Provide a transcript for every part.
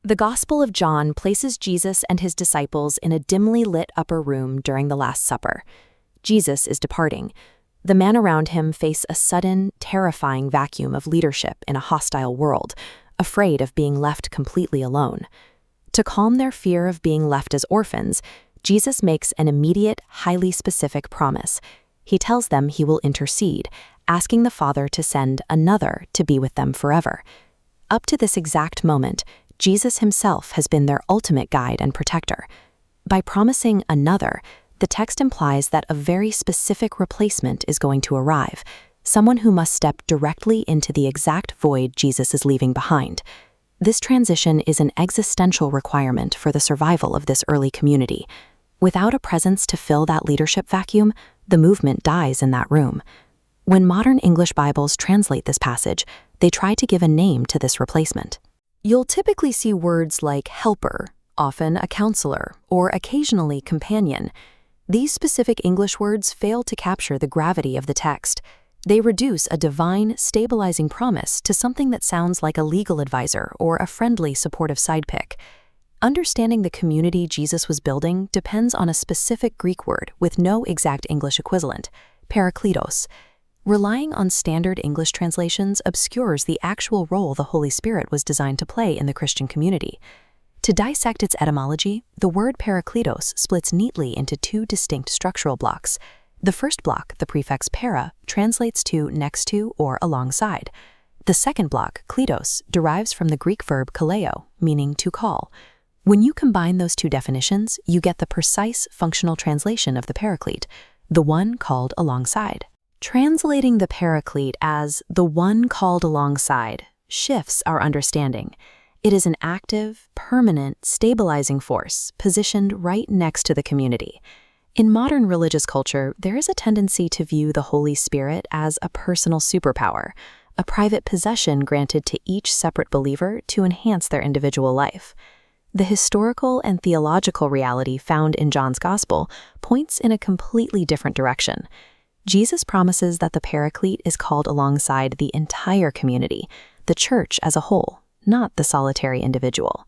The Gospel of John places Jesus and his disciples in a dimly lit upper room during the Last Supper. Jesus is departing. The men around him face a sudden, terrifying vacuum of leadership in a hostile world, afraid of being left completely alone. To calm their fear of being left as orphans, Jesus makes an immediate, highly specific promise. He tells them he will intercede, asking the Father to send another to be with them forever. Up to this exact moment, Jesus himself has been their ultimate guide and protector. By promising another, the text implies that a very specific replacement is going to arrive, someone who must step directly into the exact void Jesus is leaving behind. This transition is an existential requirement for the survival of this early community. Without a presence to fill that leadership vacuum, the movement dies in that room. When modern English Bibles translate this passage, they try to give a name to this replacement. You'll typically see words like helper, often a counselor, or occasionally companion. These specific English words fail to capture the gravity of the text. They reduce a divine, stabilizing promise to something that sounds like a legal advisor or a friendly, supportive sidekick. Understanding the community Jesus was building depends on a specific Greek word with no exact English equivalent, Paracletos. Relying on standard English translations obscures the actual role the Holy Spirit was designed to play in the Christian community. To dissect its etymology, the word Paracletos splits neatly into two distinct structural blocks. The first block, the prefix para, translates to next to or alongside. The second block, kletos, derives from the Greek verb kaleo, meaning to call. When you combine those two definitions, you get the precise functional translation of the Paraclete, the one called alongside. Translating the Paraclete as the one called alongside shifts our understanding. It is an active, permanent, stabilizing force positioned right next to the community. In modern religious culture, there is a tendency to view the Holy Spirit as a personal superpower, a private possession granted to each separate believer to enhance their individual life. The historical and theological reality found in John's Gospel points in a completely different direction. Jesus promises that the Paraclete is called alongside the entire community, the church as a whole, not the solitary individual.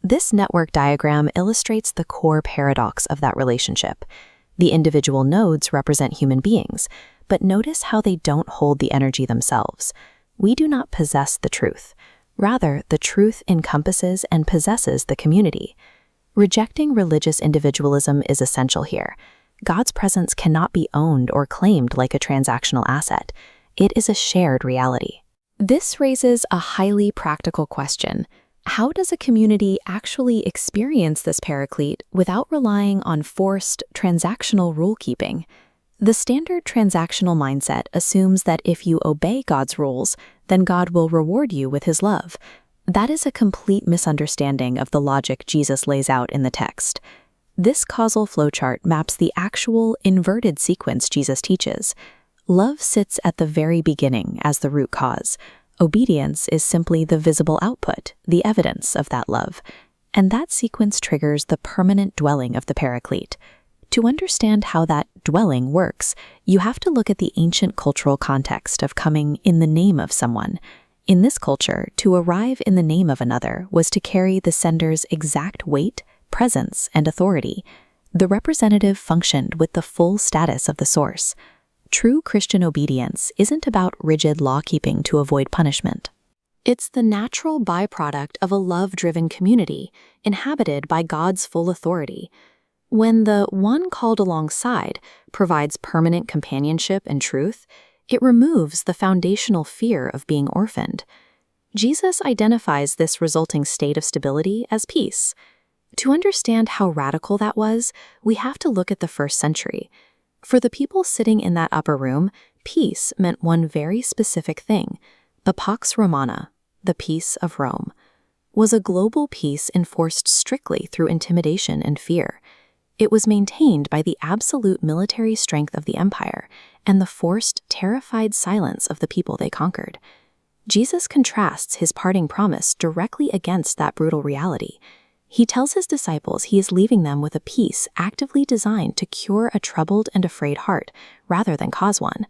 This network diagram illustrates the core paradox of that relationship. The individual nodes represent human beings, but notice how they don't hold the energy themselves. We do not possess the truth. Rather, the truth encompasses and possesses the community. Rejecting religious individualism is essential here. God's presence cannot be owned or claimed like a transactional asset. It is a shared reality. This raises a highly practical question. How does a community actually experience this Paraclete without relying on forced, transactional rule-keeping? The standard transactional mindset assumes that if you obey God's rules, then God will reward you with his love. That is a complete misunderstanding of the logic Jesus lays out in the text. This causal flowchart maps the actual inverted sequence Jesus teaches. Love sits at the very beginning as the root cause. Obedience is simply the visible output, the evidence of that love. And that sequence triggers the permanent dwelling of the Paraclete. To understand how that dwelling works, you have to look at the ancient cultural context of coming in the name of someone. In this culture, to arrive in the name of another was to carry the sender's exact weight, presence, and authority. The representative functioned with the full status of the source. True Christian obedience isn't about rigid law-keeping to avoid punishment. It's the natural byproduct of a love-driven community, inhabited by God's full authority. When the one called alongside provides permanent companionship and truth, it removes the foundational fear of being orphaned. Jesus identifies this resulting state of stability as peace. To understand how radical that was, we have to look at the first century. For the people sitting in that upper room, peace meant one very specific thing. The Pax Romana, the peace of Rome, was a global peace enforced strictly through intimidation and fear. It was maintained by the absolute military strength of the empire and the forced, terrified silence of the people they conquered. Jesus contrasts his parting promise directly against that brutal reality. He tells his disciples he is leaving them with a peace actively designed to cure a troubled and afraid heart, rather than cause one.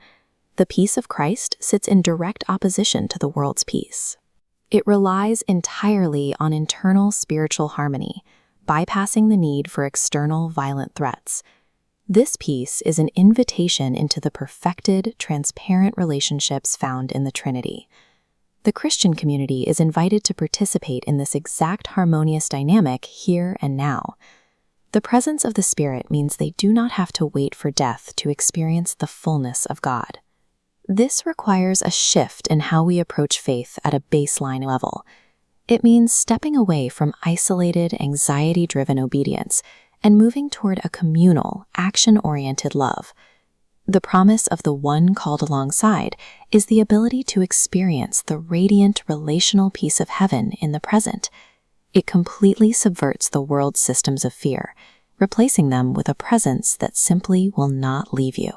The peace of Christ sits in direct opposition to the world's peace. It relies entirely on internal spiritual harmony, bypassing the need for external violent threats. This peace is an invitation into the perfected, transparent relationships found in the Trinity. The Christian community is invited to participate in this exact harmonious dynamic here and now. The presence of the Spirit means they do not have to wait for death to experience the fullness of God. This requires a shift in how we approach faith at a baseline level. It means stepping away from isolated, anxiety-driven obedience and moving toward a communal, action-oriented love. The promise of the one called alongside is the ability to experience the radiant relational peace of heaven in the present. It completely subverts the world's systems of fear, replacing them with a presence that simply will not leave you.